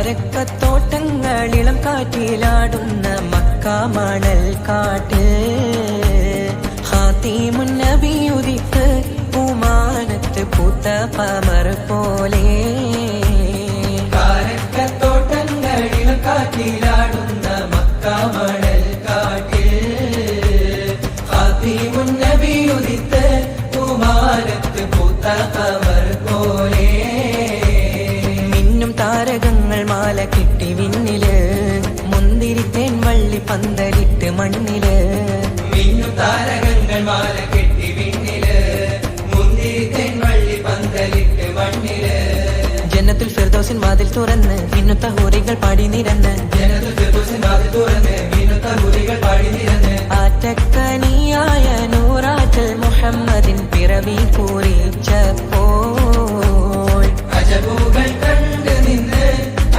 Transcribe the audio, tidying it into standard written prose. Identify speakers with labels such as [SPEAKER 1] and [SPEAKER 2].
[SPEAKER 1] കാരക്കത്തോട്ടങ്ങളിളം കാറ്റിലാടുന്ന Mecca മണൽ കാട്ട് ഖാതിമുൻ നബി ഉദിത്ത് പൂമാനത്ത് പൂത്ത പമർ പോലെ കാരക്കത്തോട്ടങ്ങളിളം കാറ്റിലാടുന്ന മക്ക മണൽ കാട്ട് ഖാതിമുൻ നബി ഉദിത്ത് പൂമാനത്ത് പൂത്ത പമർ പോലെ താരകങ്ങൾ മാല കെട്ടി വിണ്ണില് മുന്തിരിത്തേൻ വള്ളി പന്തലിട്ട് മണ്ണില് മിന്നു താരകങ്ങൾ മാല കെട്ടി വിണ്ണില് മുന്തിരിത്തേൻ വള്ളി പന്തലിട്ട് മണ്ണില് ജന്നത്തുൽ ഫിർദൗസിൻ വാതിൽ തുറന്ന് മിന്നുത്ത ഹൂറികൾ പാടി നിരന്ന് ജന്നത്തുൽ ഫിർദൗസിൻ വാതിൽ തുറന്ന് മിന്നുത്ത ഹൂറികൾ പാടി നിരന്ന് ആറ്റക്കനിയായ നൂറാറ്റൽ മുഹമ്മദിൻ പിറവി കുറിച്ചപ്പോൾ അജബുകൾ കണ്ടു